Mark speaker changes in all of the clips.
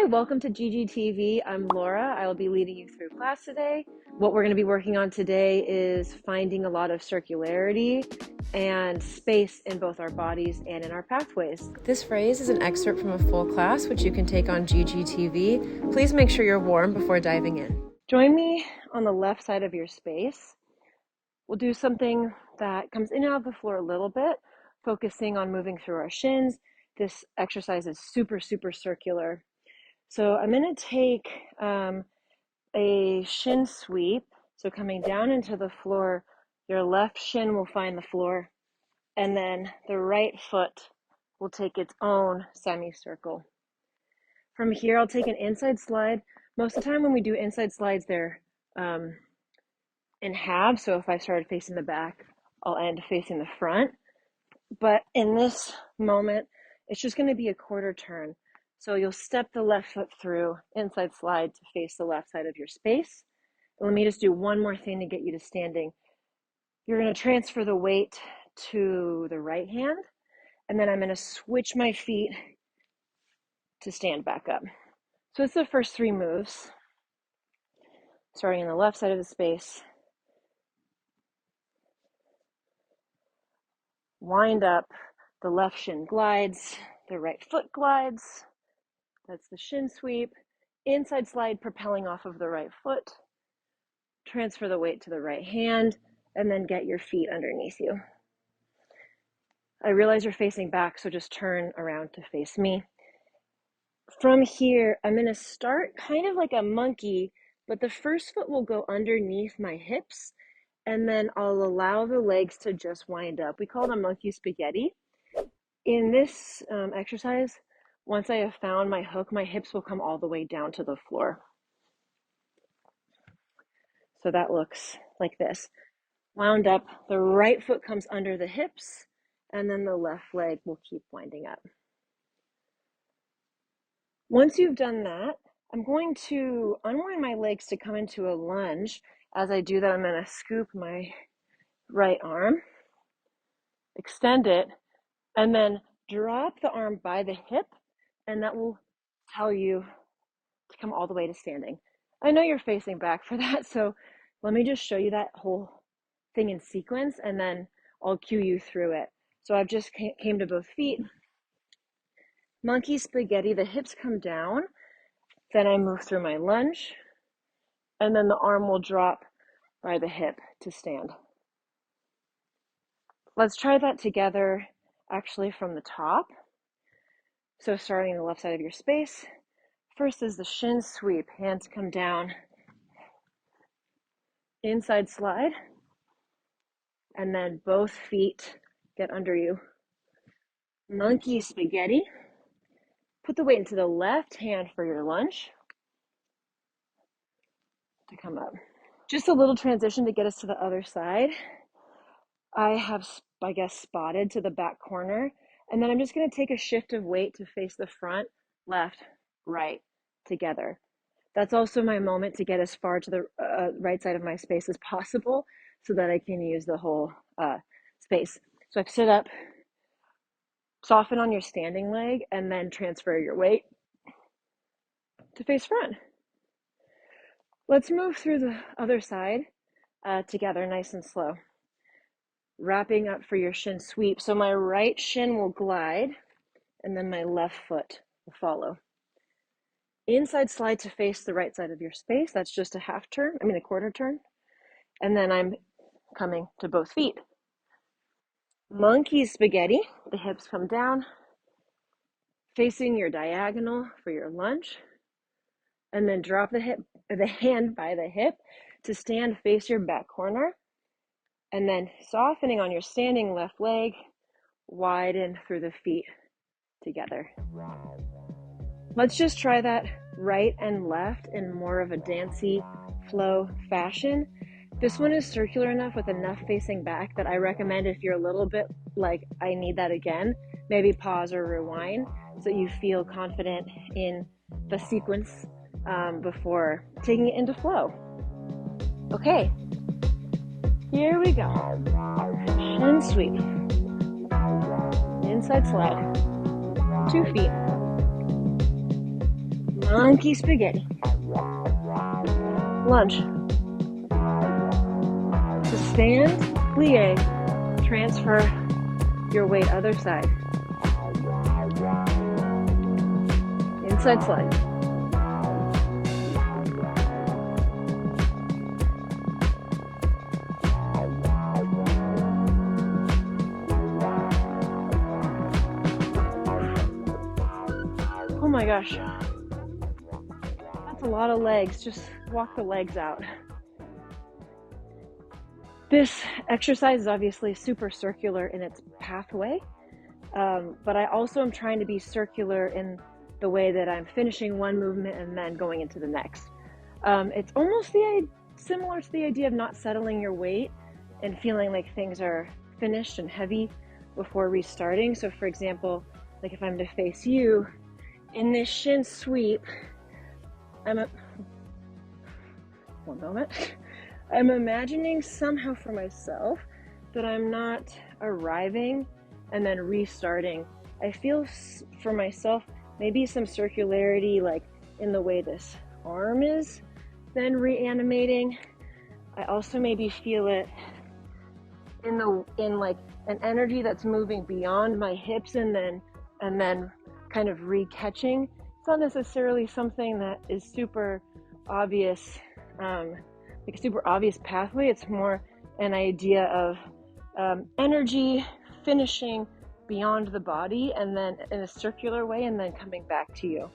Speaker 1: Hi, welcome to GGTV. I'm Laura. I will be leading you through class today. What we're going to be working on today is finding a lot of circularity and space in both our bodies and in our pathways. This phrase is an excerpt from a full class, which you can take on GGTV. Please make sure you're warm before diving in. Join me on the left side of your space. We'll do something that comes in and out of the floor a little bit, focusing on moving through our shins. This exercise is super circular. So I'm going to take a shin sweep. So coming down into the floor, your left shin will find the floor, and then the right foot will take its own semicircle. From here, I'll take an inside slide. Most of the time when we do inside slides, they're in halves. So if I started facing the back, I'll end facing the front. But in this moment, it's just going to be a quarter turn. So you'll step the left foot through, inside slide to face the left side of your space. And let me just do one more thing to get you to standing. You're going to transfer the weight to the right hand, and then I'm going to switch my feet to stand back up. So it's the first three moves, starting on the left side of the space. Wind up, the left shin glides, the right foot glides. That's the shin sweep. Inside slide, propelling off of the right foot. Transfer the weight to the right hand, and then get your feet underneath you. I realize you're facing back, so just turn around to face me. From here, I'm going to start kind of like a monkey, but the first foot will go underneath my hips, and then I'll allow the legs to just wind up. We call it a monkey spaghetti. In this exercise, once I have found my hook, my hips will come all the way down to the floor. So that looks like this. Wound up, the right foot comes under the hips, and then the left leg will keep winding up. Once you've done that, I'm going to unwind my legs to come into a lunge. As I do that, I'm going to scoop my right arm, extend it, and then drop the arm by the hip, and that will tell you to come all the way to standing. I know you're facing back for that, so let me just show you that whole thing in sequence, and then I'll cue you through it. So I've just came to both feet. Monkey spaghetti, the hips come down, then I move through my lunge, and then the arm will drop by the hip to stand. Let's try that together, actually from the top. So starting on the left side of your space, first is the shin sweep, hands come down, inside slide, and then both feet get under you. Monkey spaghetti, put the weight into the left hand for your lunge to come up. Just a little transition to get us to the other side. I have, spotted to the back corner, and then I'm just going to take a shift of weight to face the front, left, right together. That's also my moment to get as far to the right side of my space as possible so that I can use the whole space. So I sit up, soften on your standing leg, and then transfer your weight to face front. Let's move through the other side together, nice and slow. Wrapping up for your shin sweep. So my right shin will glide, and then my left foot will follow. Inside slide to face the right side of your space. That's just a quarter turn. And then I'm coming to both feet. Monkey spaghetti, the hips come down, facing your diagonal for your lunge, and then drop the hand by the hip to stand, face your back corner, and then softening on your standing left leg, widen through the feet together. Let's just try that right and left in more of a dancey flow fashion. This one is circular enough with enough facing back that I recommend if you're a little bit like, I need that again, maybe pause or rewind so you feel confident in the sequence before taking it into flow. Okay, here we go. Shin sweep. Inside slide. 2 feet. Monkey spaghetti. Lunge. So stand, plie, transfer your weight other side. Inside slide. Oh my gosh. That's a lot of legs. Just walk the legs out. This exercise is obviously super circular in its pathway, but I also am trying to be circular in the way that I'm finishing one movement and then going into the next. It's almost similar to the idea of not settling your weight and feeling like things are finished and heavy before restarting. So for example, like if I'm to face you, in this shin sweep, one moment. I'm imagining somehow for myself that I'm not arriving and then restarting. I feel for myself maybe some circularity, like in the way this arm is then reanimating. I also maybe feel it in like an energy that's moving beyond my hips and then kind of re-catching. It's not necessarily something that is super obvious, like a super obvious pathway. It's more an idea of energy finishing beyond the body and then in a circular way and then coming back to you.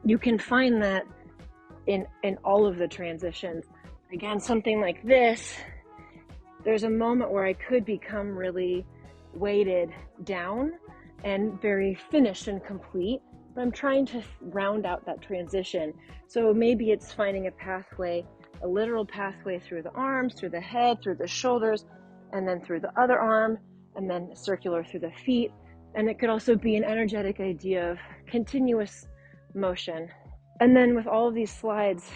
Speaker 1: You can find that in all of the transitions. Again, something like this, there's a moment where I could become really weighted down and very finished and complete, but I'm trying to round out that transition. So maybe it's finding a pathway, a literal pathway through the arms, through the head, through the shoulders, and then through the other arm, and then circular through the feet. And it could also be an energetic idea of continuous motion. And then with all of these slides,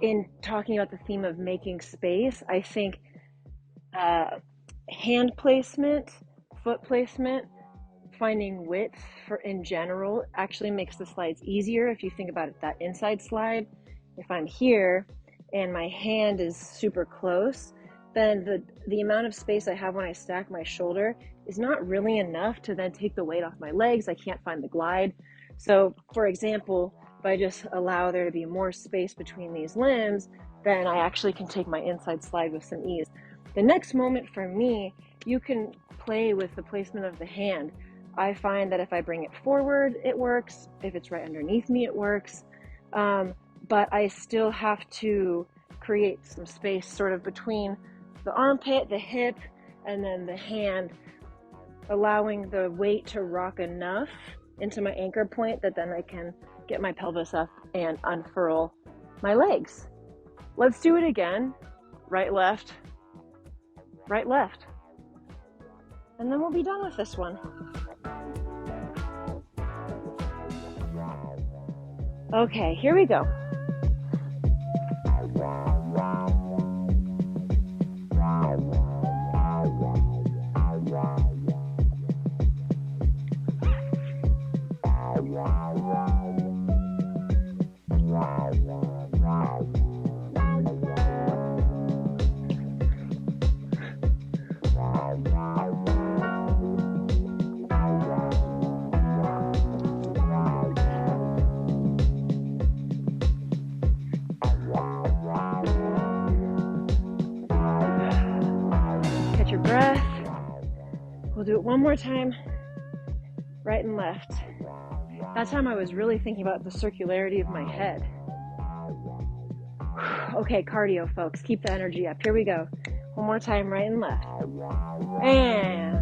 Speaker 1: in talking about the theme of making space, I think hand placement, foot placement, finding width in general actually makes the slides easier. If you think about it, that inside slide, if I'm here and my hand is super close, then the amount of space I have when I stack my shoulder is not really enough to then take the weight off my legs. I can't find the glide. So for example, if I just allow there to be more space between these limbs, then I actually can take my inside slide with some ease. The next moment for me, you can play with the placement of the hand. I find that if I bring it forward, it works. If it's right underneath me, it works. But I still have to create some space sort of between the armpit, the hip, and then the hand, allowing the weight to rock enough into my anchor point that then I can get my pelvis up and unfurl my legs. Let's do it again. Right, left, right, left. And then we'll be done with this one. Okay, here we go. Catch your breath. We'll do it one more time, right and left. That time I was really thinking about the circularity of my head. Okay, cardio, folks. Keep the energy up. Here we go. One more time, right and left. And